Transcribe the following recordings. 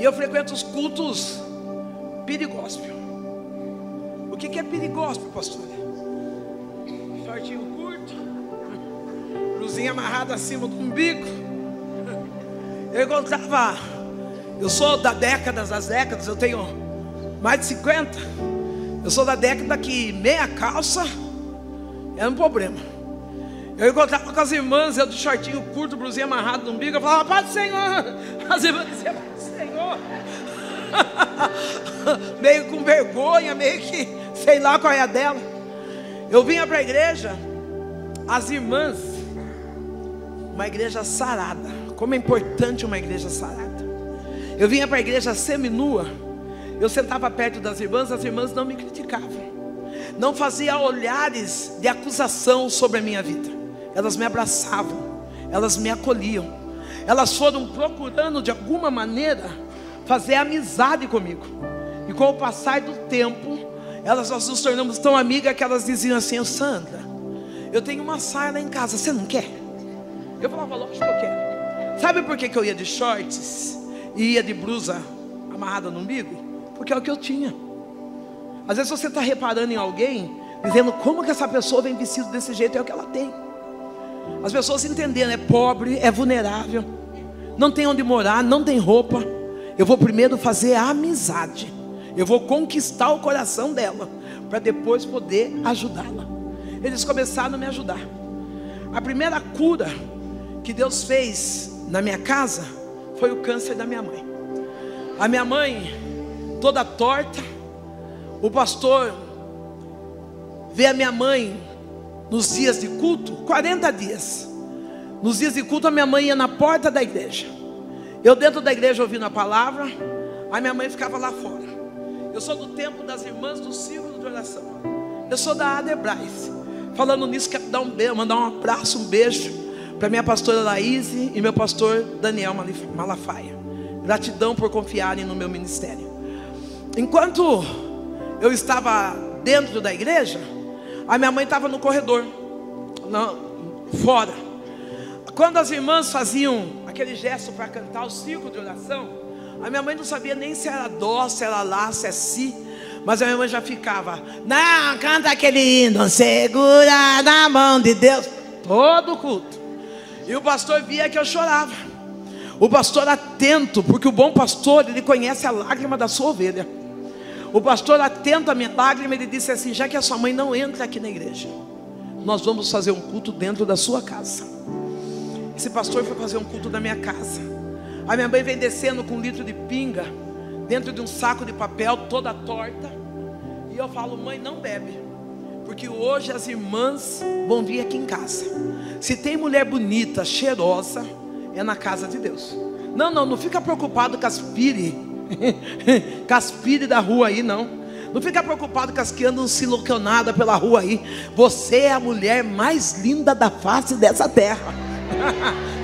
E eu frequento os cultos pirigóspel. O que é pirigóspel, pastor? Shortinho curto, blusinha amarrada acima do umbigo. Eu encontrava, eu sou das décadas, eu tenho mais de 50. Eu sou da década que meia calça era um problema. Eu encontrava com as irmãs, eu de shortinho curto, blusinha amarrada no umbigo. Eu falava, Pai do Senhor. As irmãs diziam, Pai do Senhor. Meio com vergonha, meio que sei lá qual é a dela. Eu vinha para a igreja, as irmãs, uma igreja sarada. Como é importante uma igreja sarada. Eu vinha para a igreja seminua. Eu sentava perto das irmãs, as irmãs não me criticavam, não faziam olhares de acusação sobre a minha vida. Elas me abraçavam, elas me acolhiam. Elas foram procurando de alguma maneira fazer amizade comigo. E com o passar do tempo, nós nos tornamos tão amigas que elas diziam assim, Sandra, eu tenho uma saia lá em casa, você não quer? Eu falava, lógico que eu quero. Sabe por que eu ia de shorts e ia de blusa amarrada no umbigo? Porque é o que eu tinha. Às vezes você está reparando em alguém, dizendo como que essa pessoa vem vestida desse jeito, é o que ela tem. As pessoas entendendo, é pobre, é vulnerável, não tem onde morar, não tem roupa. Eu vou primeiro fazer a amizade, eu vou conquistar o coração dela, para depois poder ajudá-la. Eles começaram a me ajudar. A primeira cura que Deus fez na minha casa foi o câncer da minha mãe. A minha mãe toda torta, o pastor vê a minha mãe nos dias de culto, 40 dias. Nos dias de culto a minha mãe ia na porta da igreja, eu dentro da igreja ouvindo a palavra, a minha mãe ficava lá fora. Eu sou do tempo das irmãs do círculo de oração, eu sou da Adebrais. Falando nisso, quero dar um beijo, mandar um abraço, um beijo para minha pastora Laís e meu pastor Daniel Malafaia. Gratidão por confiarem no meu ministério. Enquanto eu estava dentro da igreja, a minha mãe estava no corredor, fora. Quando as irmãs faziam aquele gesto para cantar o círculo de oração, a minha mãe não sabia nem se era dó, se era lá, se é si. Mas a minha mãe já ficava, não, canta aquele hino, segura na mão de Deus, todo culto. E o pastor via que eu chorava. O pastor atento, porque o bom pastor, ele conhece a lágrima da sua ovelha. O pastor atento à minha lágrima, ele disse assim, já que a sua mãe não entra aqui na igreja, nós vamos fazer um culto dentro da sua casa. Esse pastor foi fazer um culto na minha casa. A minha mãe vem descendo com 1 litro de pinga, dentro de um saco de papel, toda torta. E eu falo, mãe, não bebe, porque hoje as irmãs vão vir aqui em casa. Se tem mulher bonita, cheirosa, é na casa de Deus. Não fica preocupado com as pire da rua aí, não fica preocupado com as que andam silocionadas pela rua aí. Você é a mulher mais linda da face dessa terra.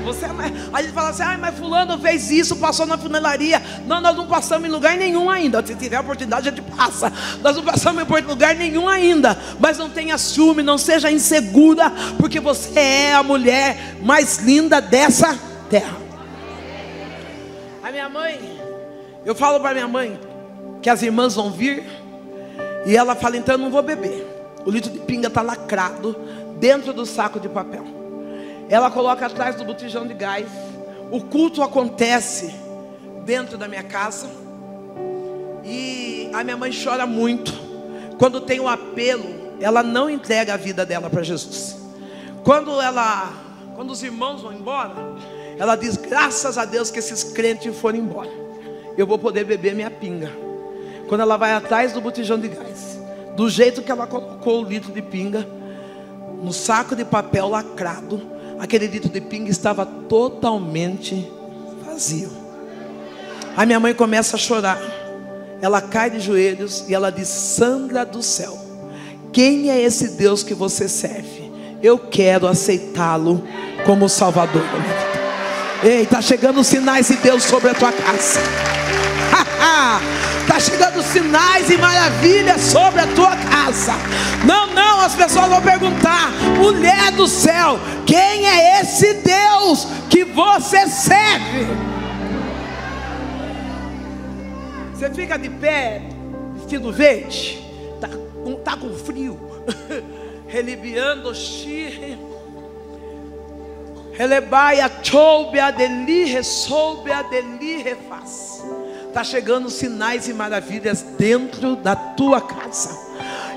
Você é mais... Aí ele fala assim, mas fulano fez isso, passou na funelaria. Não, nós não passamos em lugar nenhum ainda. Se tiver oportunidade a gente passa. Nós não passamos em lugar nenhum ainda. Mas não tenha ciúme, não seja insegura, porque você é a mulher mais linda dessa terra. A minha mãe, eu falo para minha mãe que as irmãs vão vir, e ela fala, então eu não vou beber. O litro de pinga está lacrado dentro do saco de papel. Ela coloca atrás do botijão de gás. O culto acontece dentro da minha casa. E a minha mãe chora muito. Quando tem um apelo, ela não entrega a vida dela para Jesus. Quando os irmãos vão embora, ela diz, graças a Deus que esses crentes foram embora, eu vou poder beber minha pinga. Quando ela vai atrás do botijão de gás, do jeito que ela colocou o litro de pinga, no saco de papel lacrado, aquele litro de pinga estava totalmente vazio. A minha mãe começa a chorar. Ela cai de joelhos e ela diz, Sandra do céu, quem é esse Deus que você serve? Eu quero aceitá-lo como Salvador da minha vida. Ei, está chegando sinais de Deus sobre a tua casa. Está chegando sinais e maravilhas sobre a tua casa. Não, as pessoas vão perguntar, mulher do céu, quem é esse Deus que você serve? Você fica de pé, vestido verde, tá com frio. Relibiando xirre. Relebaia choube adeli resoube adeli refaz. Está chegando sinais e maravilhas dentro da tua casa.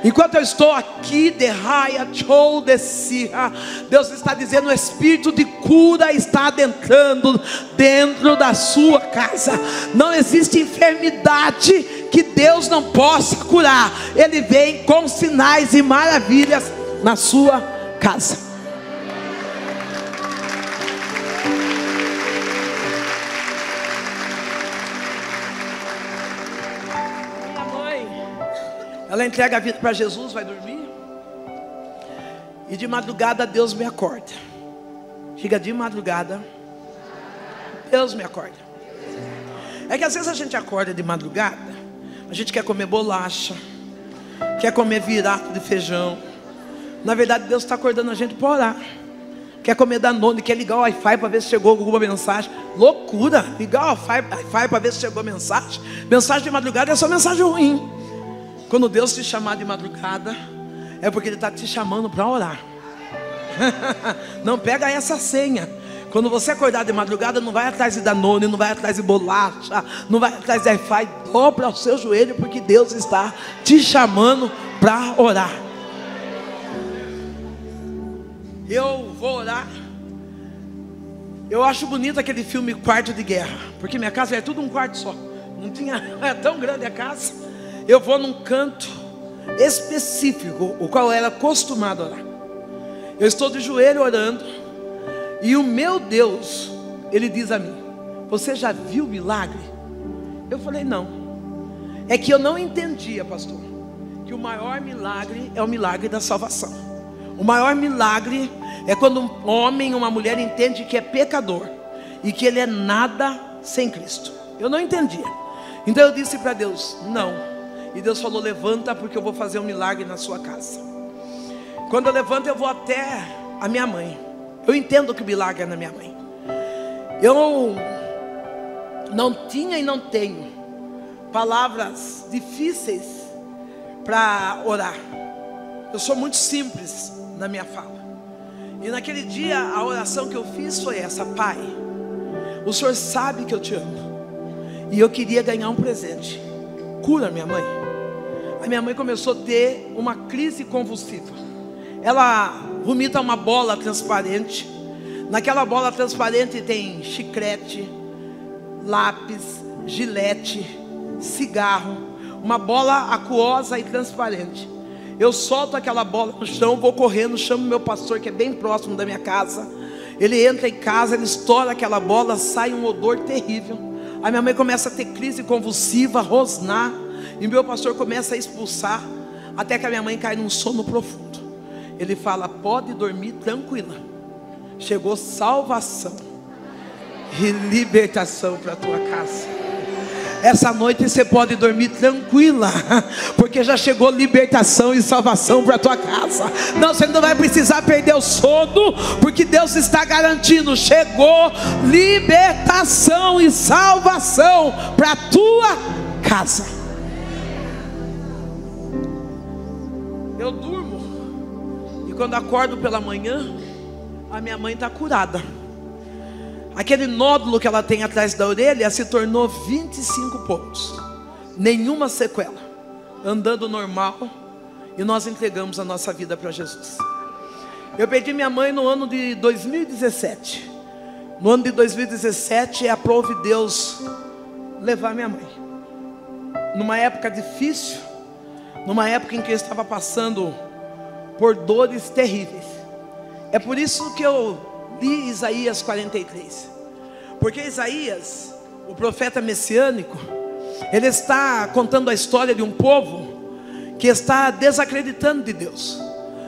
Enquanto eu estou aqui, derraia chou descia, Deus está dizendo: o espírito de cura está adentrando dentro da sua casa. Não existe enfermidade que Deus não possa curar. Ele vem com sinais e maravilhas na sua casa. Ela entrega a vida para Jesus, vai dormir. E de madrugada Deus me acorda. Diga: de madrugada Deus me acorda. É que às vezes a gente acorda de madrugada, a gente quer comer bolacha, quer comer virato de feijão. Na verdade Deus está acordando a gente para orar. Quer comer Danone, quer ligar o Wi-Fi para ver se chegou alguma mensagem. Loucura, ligar o Wi-Fi para ver se chegou mensagem. Mensagem de madrugada é só mensagem ruim. Quando Deus te chamar de madrugada, é porque Ele está te chamando para orar. Não pega essa senha. Quando você acordar de madrugada, não vai atrás de Danone, não vai atrás de bolacha, não vai atrás de Wi-Fi. Dobra o seu joelho, porque Deus está te chamando para orar. Eu vou orar. Eu acho bonito aquele filme Quarto de Guerra, porque minha casa é tudo um quarto só. Não é tão grande a casa. Eu vou num canto específico, o qual era acostumado a orar. Eu estou de joelho orando, e o meu Deus, Ele diz a mim: você já viu milagre? Eu falei: não. É que eu não entendia, pastor, que o maior milagre é o milagre da salvação. O maior milagre é quando um homem, uma mulher entende que é pecador e que ele é nada sem Cristo. Eu não entendia. Então eu disse para Deus: não. E Deus falou: levanta, porque eu vou fazer um milagre na sua casa. Quando eu levanto, eu vou até a minha mãe. Eu entendo que o milagre é na minha mãe. Eu não tinha e não tenho palavras difíceis para orar. Eu sou muito simples na minha fala. E naquele dia a oração que eu fiz foi essa: Pai, o Senhor sabe que eu te amo, e eu queria ganhar um presente. Cura minha mãe. A minha mãe começou a ter uma crise convulsiva. Ela vomita uma bola transparente. Naquela bola transparente tem chiclete, lápis, gilete, cigarro. Uma bola aquosa e transparente. Eu solto aquela bola no chão, vou correndo, chamo meu pastor, que é bem próximo da minha casa. Ele entra em casa, ele estoura aquela bola, sai um odor terrível. A minha mãe começa a ter crise convulsiva, rosnar, e meu pastor começa a expulsar, até que a minha mãe cai num sono profundo. Ele fala: pode dormir tranquila. Chegou salvação e libertação para a tua casa. Essa noite você pode dormir tranquila, porque já chegou libertação e salvação para a tua casa. Não, você não vai precisar perder o sono, porque Deus está garantindo: chegou libertação e salvação para a tua casa. Eu durmo, e quando acordo pela manhã, a minha mãe está curada. Aquele nódulo que ela tem atrás da orelha se tornou 25 pontos. Nenhuma sequela. Andando normal. E nós entregamos a nossa vida para Jesus. Eu perdi minha mãe no ano de 2017. No ano de 2017 aprove Deus levar minha mãe. Numa época difícil. Numa época em que eu estava passando por dores terríveis. É por isso que eu li Isaías 43, porque Isaías, o profeta messiânico, ele está contando a história de um povo que está desacreditando de Deus.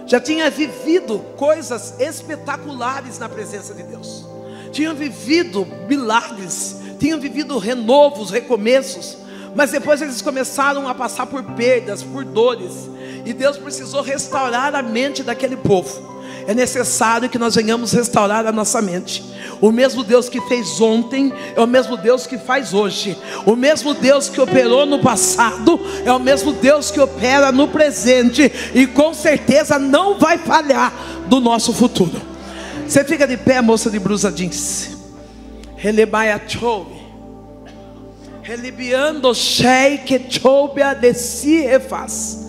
Já tinha vivido coisas espetaculares na presença de Deus, tinham vivido milagres, tinham vivido renovos, recomeços, mas depois eles começaram a passar por perdas, por dores, e Deus precisou restaurar a mente daquele povo. É necessário que nós venhamos restaurar a nossa mente. O mesmo Deus que fez ontem é o mesmo Deus que faz hoje. O mesmo Deus que operou no passado é o mesmo Deus que opera no presente, e com certeza não vai falhar do nosso futuro. Você fica de pé, moça de blusa jeans. Relebaia chove. Relibiando shei que chobia de si refaz.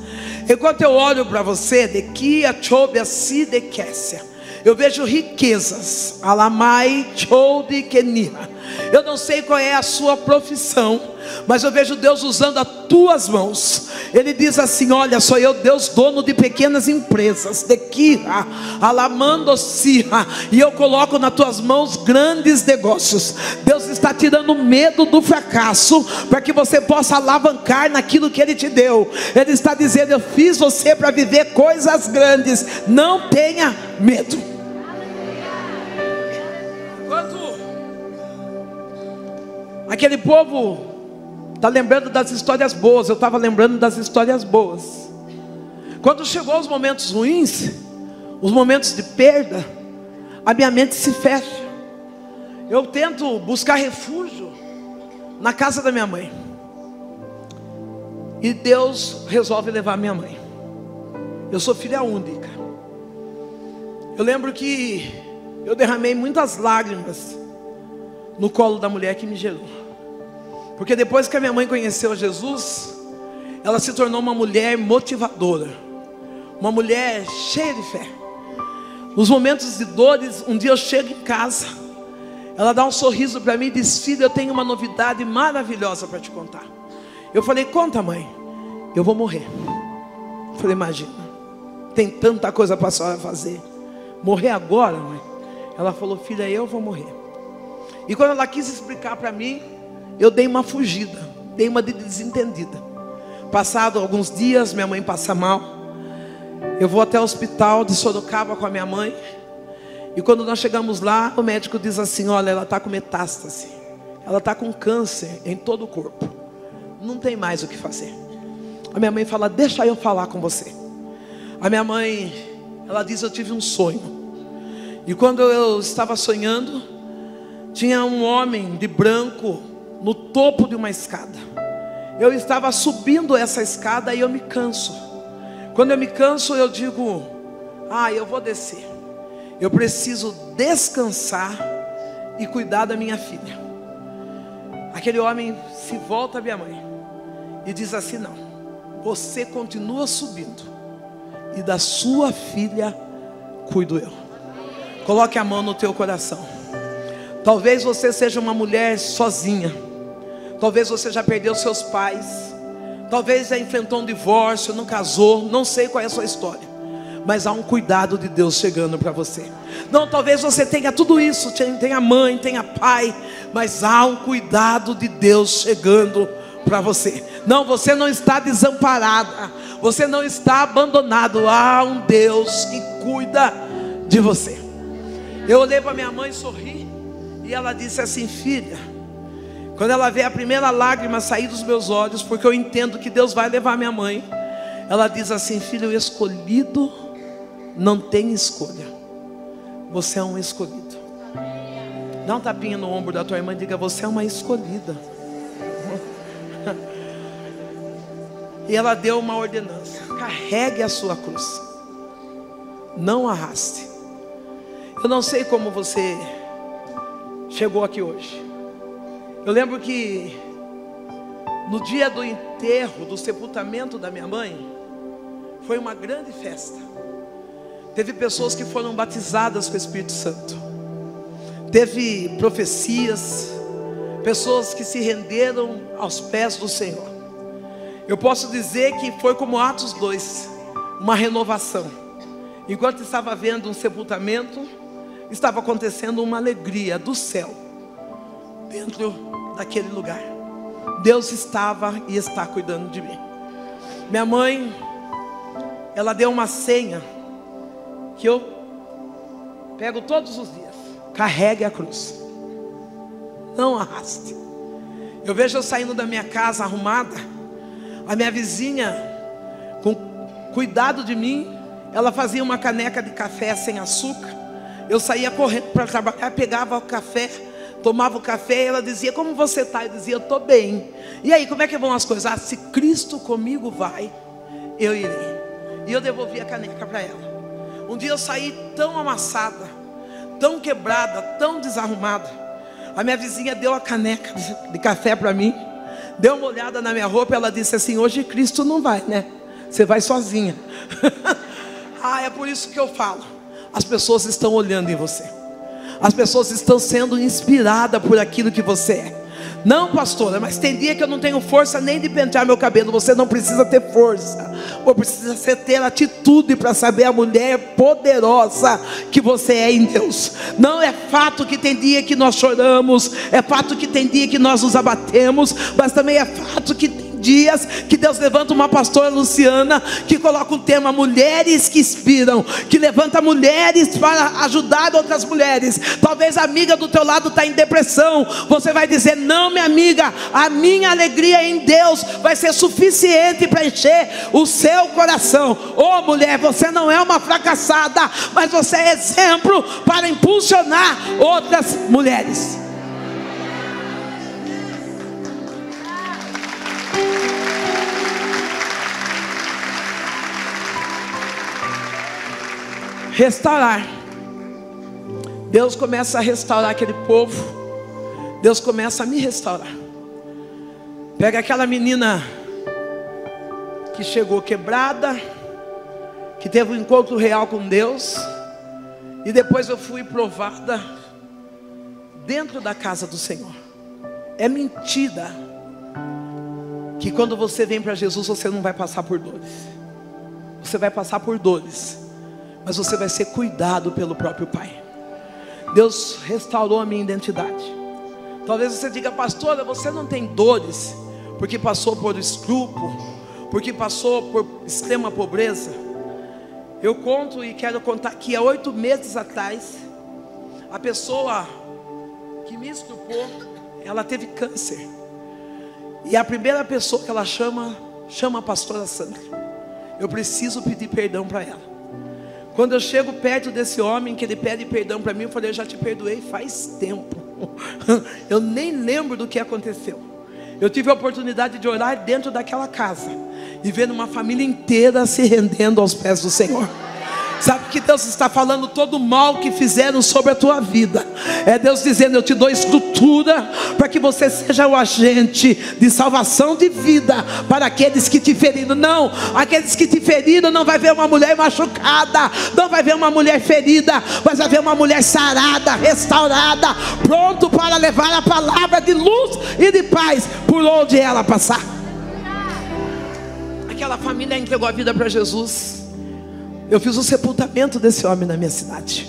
Enquanto eu olho para você, de que a chobia se dequecia, eu vejo riquezas. Alamai chode kenia. Eu não sei qual é a sua profissão, mas eu vejo Deus usando as tuas mãos. Ele diz assim: olha, sou eu Deus, dono de pequenas empresas, de Kira, Alamando Sira, e eu coloco nas tuas mãos grandes negócios. Deus está tirando medo do fracasso, para que você possa alavancar naquilo que Ele te deu. Ele está dizendo: eu fiz você para viver coisas grandes, não tenha medo. Aquele povo está lembrando das histórias boas, eu estava lembrando das histórias boas. Quando chegou os momentos ruins, os momentos de perda, a minha mente se fecha. Eu tento buscar refúgio na casa da minha mãe, e Deus resolve levar minha mãe. Eu sou filha única. Eu lembro que eu derramei muitas lágrimas no colo da mulher que me gerou, porque depois que a minha mãe conheceu Jesus, ela se tornou uma mulher motivadora, uma mulher cheia de fé. Nos momentos de dores, um dia eu chego em casa, ela dá um sorriso para mim e diz: filho, eu tenho uma novidade maravilhosa para te contar. Eu falei: conta, mãe. Eu vou morrer. Eu falei: imagina, tem tanta coisa para a senhora fazer, morrer agora, mãe? Ela falou: filha, eu vou morrer. E quando ela quis explicar para mim, eu dei uma fugida, dei uma de desentendida. Passado alguns dias, minha mãe passa mal. Eu vou até o hospital de Sorocaba com a minha mãe. E quando nós chegamos lá, o médico diz assim: olha, ela está com metástase, ela está com câncer em todo o corpo, não tem mais o que fazer. A minha mãe fala: deixa eu falar com você. A minha mãe, ela diz: eu tive um sonho, e quando eu estava sonhando, tinha um homem de branco no topo de uma escada. Eu estava subindo essa escada e eu me canso. Quando eu me canso, eu digo: eu vou descer. Eu preciso descansar e cuidar da minha filha. Aquele homem se volta à minha mãe e diz assim: não, você continua subindo, e da sua filha cuido eu. Coloque a mão no teu coração. Talvez você seja uma mulher sozinha. Talvez você já perdeu seus pais. Talvez já enfrentou um divórcio, não casou. Não sei qual é a sua história, mas há um cuidado de Deus chegando para você. Não, talvez você tenha tudo isso, tenha mãe, tenha pai, mas há um cuidado de Deus chegando para você. Não, você não está desamparada, você não está abandonado. Há um Deus que cuida de você. Eu olhei para minha mãe, sorri, e ela disse assim: filha, quando ela vê a primeira lágrima sair dos meus olhos, porque eu entendo que Deus vai levar minha mãe, ela diz assim: filho, o escolhido não tem escolha. Você é um escolhido. Dá um tapinha no ombro da tua irmã e diga: você é uma escolhida. E ela deu uma ordenança: carregue a sua cruz, não arraste. Eu não sei como você chegou aqui hoje. Eu lembro que no dia do enterro, do sepultamento da minha mãe, foi uma grande festa. Teve pessoas que foram batizadas com o Espírito Santo. Teve profecias, pessoas que se renderam aos pés do Senhor. Eu posso dizer que foi como Atos 2, uma renovação. Enquanto estava havendo um sepultamento, estava acontecendo uma alegria do céu dentro daquele lugar. Deus estava e está cuidando de mim. Minha mãe, ela deu uma senha que eu pego todos os dias: carregue a cruz, não arraste. Eu vejo eu saindo da minha casa arrumada, a minha vizinha, com cuidado de mim, ela fazia uma caneca de café sem açúcar. Eu saía correndo para trabalhar, pegava o café, tomava o café, e ela dizia: como você está? Eu dizia: eu estou bem. E aí, como é que vão as coisas? Ah, se Cristo comigo vai, eu irei. E eu devolvi a caneca para ela. Um dia eu saí tão amassada, tão quebrada, tão desarrumada. A minha vizinha deu a caneca de café para mim, deu uma olhada na minha roupa, ela disse assim: hoje Cristo não vai, né? Você vai sozinha. Ah, é por isso que eu falo. As pessoas estão olhando em você. As pessoas estão sendo inspiradas por aquilo que você é. Não, pastora, mas tem dia que eu não tenho força nem de pentear meu cabelo. Você não precisa ter força, ou precisa ter atitude para saber a mulher poderosa que você é em Deus. Não é fato que tem dia que nós choramos, é fato que tem dia que nós nos abatemos, mas também é fato que tem dias que Deus levanta uma pastora Luciana, que coloca o tema mulheres que inspiram, que levanta mulheres para ajudar outras mulheres. Talvez a amiga do teu lado está em depressão, você vai dizer: não, minha amiga, a minha alegria em Deus vai ser suficiente para encher o seu coração. Oh mulher, você não é uma fracassada, mas você é exemplo para impulsionar outras mulheres. Restaurar. Deus começa a restaurar aquele povo. Deus começa a me restaurar. Pega aquela menina que chegou quebrada, que teve um encontro real com Deus, e depois eu fui provada dentro da casa do Senhor. É mentira que quando você vem para Jesus você não vai passar por dores. Você vai passar por dores, mas você vai ser cuidado pelo próprio Pai. Deus restaurou a minha identidade. Talvez você diga: pastora, você não tem dores porque passou por escrúpulo, porque passou por extrema pobreza. Eu conto e quero contar que há 8 meses atrás, a pessoa que me estrupou, ela teve câncer. E a primeira pessoa que ela chama a pastora Sandra. Eu preciso pedir perdão para ela. Quando eu chego perto desse homem, que ele pede perdão para mim, eu falei: eu já te perdoei faz tempo. Eu nem lembro do que aconteceu. Eu tive a oportunidade de orar dentro daquela casa e ver uma família inteira se rendendo aos pés do Senhor. Sabe que Deus está falando? Todo o mal que fizeram sobre a tua vida, é Deus dizendo: eu te dou estrutura para que você seja o agente de salvação de vida para aqueles que te feriram. Não, aqueles que te feriram não vai ver uma mulher machucada, não vai ver uma mulher ferida, mas vai ver uma mulher sarada, restaurada, pronto para levar a palavra de luz e de paz por onde ela passar. Aquela família entregou a vida para Jesus. Eu fiz o sepultamento desse homem na minha cidade.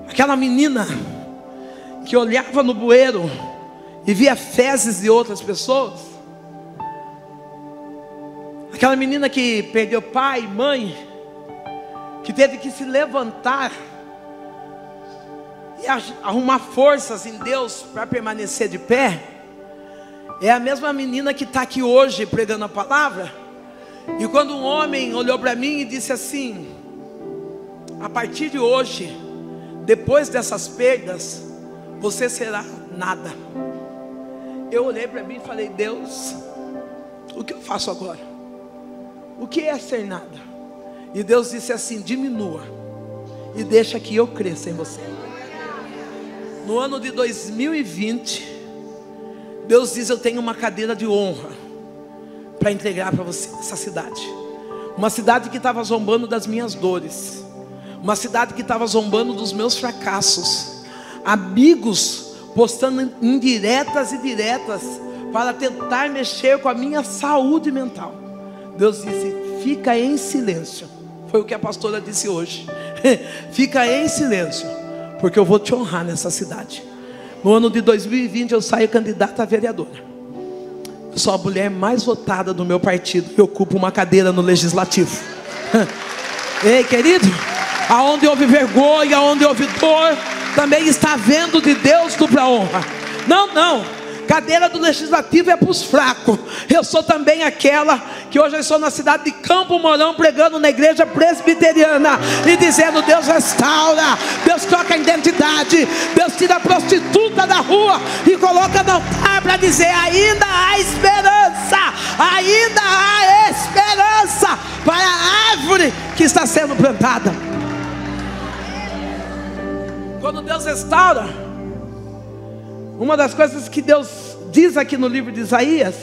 Aquela menina que olhava no bueiro e via fezes de outras pessoas. Aquela menina que perdeu pai e mãe, que teve que se levantar e arrumar forças em Deus para permanecer de pé. É a mesma menina que está aqui hoje pregando a palavra. E quando um homem olhou para mim e disse assim: a partir de hoje, depois dessas perdas, você será nada. Eu olhei para mim e falei: Deus, o que eu faço agora? O que é ser nada? E Deus disse assim: diminua e deixa que eu cresça em você. No ano de 2020, Deus diz: eu tenho uma cadeira de honra para entregar para você essa cidade. Uma cidade que estava zombando das minhas dores, uma cidade que estava zombando dos meus fracassos, amigos postando indiretas e diretas para tentar mexer com a minha saúde mental. Deus disse: fica em silêncio. Foi o que a pastora disse hoje. Fica em silêncio, porque eu vou te honrar nessa cidade. No ano de 2020 eu saio candidata a vereadora. Eu sou a mulher mais votada do meu partido e ocupo uma cadeira no legislativo. Ei, querido, aonde houve vergonha, aonde houve dor, também está havendo de Deus dupla honra. Não, Cadeira do legislativo é para os fracos. Eu sou também aquela que hoje eu estou na cidade de Campo Mourão, pregando na igreja presbiteriana e dizendo: Deus restaura, Deus troca a identidade, Deus tira a prostituta da rua e coloca no altar para dizer: ainda há esperança, ainda há esperança para a árvore que está sendo plantada. Quando Deus restaura, uma das coisas que Deus diz aqui no livro de Isaías,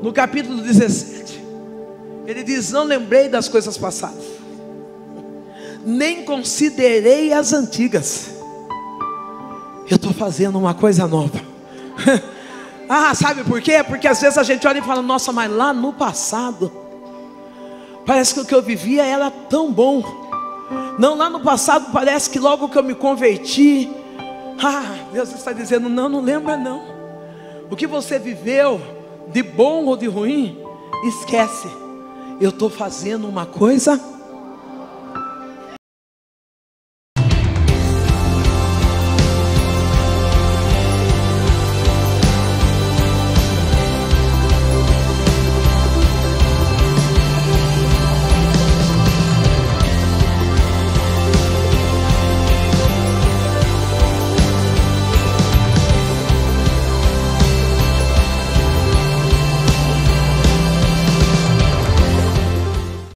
no capítulo 17, Ele diz: não lembrei das coisas passadas, nem considerei as antigas. Eu estou fazendo uma coisa nova. Sabe por quê? Porque às vezes a gente olha e fala: nossa, mas lá no passado parece que o que eu vivia era tão bom. Não, lá no passado parece que logo que eu me converti, Deus está dizendo: não lembra não. O que você viveu, de bom ou de ruim, esquece. Eu estou fazendo uma coisa